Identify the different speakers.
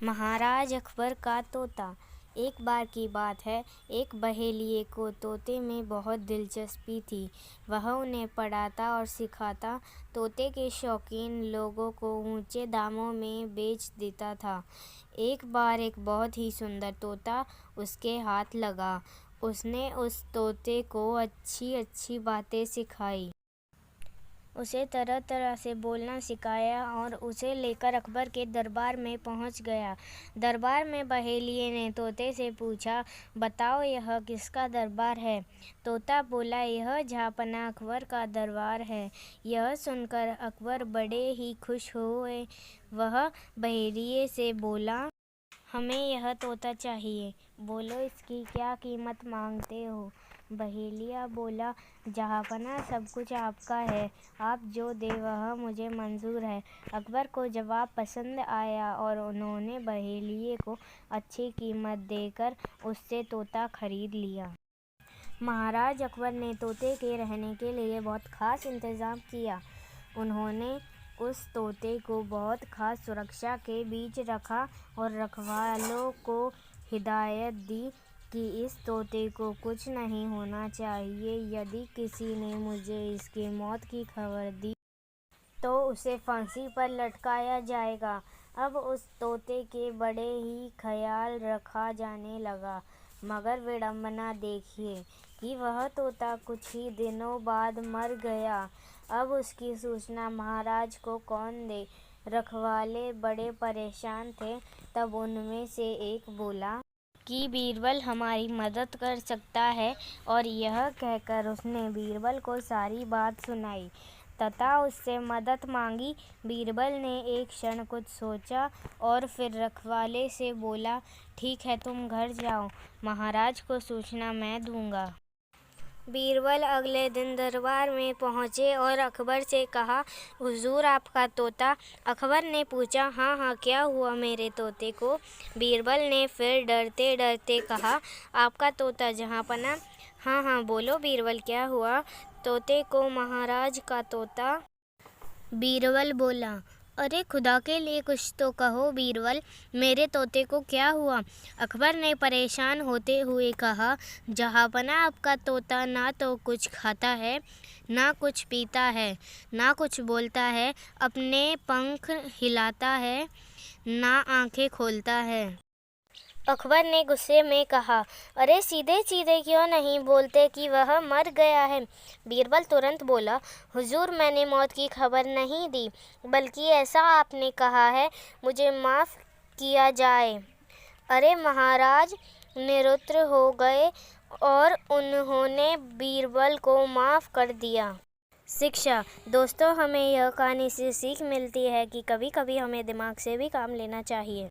Speaker 1: महाराज अकबर का तोता। एक बार की बात है, एक बहेलिये को तोते में बहुत दिलचस्पी थी। वह उन्हें पढ़ाता और सिखाता, तोते के शौकीन लोगों को ऊंचे दामों में बेच देता था। एक बार एक बहुत ही सुंदर तोता उसके हाथ लगा। उसने उस तोते को अच्छी अच्छी बातें सिखाई, उसे तरह तरह से बोलना सिखाया और उसे लेकर अकबर के दरबार में पहुंच गया। दरबार में बहेलिये ने तोते से पूछा, बताओ यह किसका दरबार है? तोता बोला, यह जहाँपनाह अकबर का दरबार है। यह सुनकर अकबर बड़े ही खुश हुए। वह बहेलिये से बोला, हमें यह तोता चाहिए, बोलो इसकी क्या कीमत मांगते हो? बहेलिया बोला, जहाँपनाह सब कुछ आपका है, आप जो दे वह मुझे मंजूर है। अकबर को जवाब पसंद आया और उन्होंने बहेलिये को अच्छी कीमत देकर उससे तोता खरीद लिया। महाराज अकबर ने तोते के रहने के लिए बहुत खास इंतजाम किया। उन्होंने उस तोते को बहुत खास सुरक्षा के बीच रखा और रखवालों को हिदायत दी कि इस तोते को कुछ नहीं होना चाहिए। यदि किसी ने मुझे इसकी मौत की खबर दी तो उसे फांसी पर लटकाया जाएगा। अब उस तोते के बड़े ही ख्याल रखा जाने लगा, मगर विडंबना देखिए कि वह तोता कुछ ही दिनों बाद मर गया। अब उसकी सूचना महाराज को कौन दे? रखवाले बड़े परेशान थे। तब उनमें से एक बोला कि बीरबल हमारी मदद कर सकता है, और यह कहकर उसने बीरबल को सारी बात सुनाई तथा उससे मदद मांगी। बीरबल ने एक क्षण कुछ सोचा और फिर रखवाले से बोला, ठीक है, तुम घर जाओ, महाराज को सूचना मैं दूंगा। बीरबल अगले दिन दरबार में पहुंचे और अकबर से कहा, हुजूर आपका तोता। अकबर ने पूछा, हाँ हाँ, क्या हुआ मेरे तोते को? बीरबल ने फिर डरते डरते कहा, आपका तोता जहाँपनाह। हाँ हाँ, बोलो बीरबल, क्या हुआ? तोते को महाराज का तोता। बीरबल बोला, अरे खुदा के लिए कुछ तो कहो बीरबल, मेरे तोते को क्या हुआ? अकबर ने परेशान होते हुए कहा, जहाँपनाह आपका तोता ना तो कुछ खाता है, ना कुछ पीता है, ना कुछ बोलता है, अपने पंख हिलाता है, ना आंखें खोलता है। अकबर ने गुस्से में कहा, अरे सीधे सीधे क्यों नहीं बोलते कि वह मर गया है? बीरबल तुरंत बोला, हुजूर मैंने मौत की खबर नहीं दी, बल्कि ऐसा आपने कहा है, मुझे माफ़ किया जाए। अरे महाराज निरुत्तर हो गए और उन्होंने बीरबल को माफ़ कर दिया। शिक्षा। दोस्तों, हमें यह कहानी से सीख मिलती है कि कभी कभी हमें दिमाग से भी काम लेना चाहिए।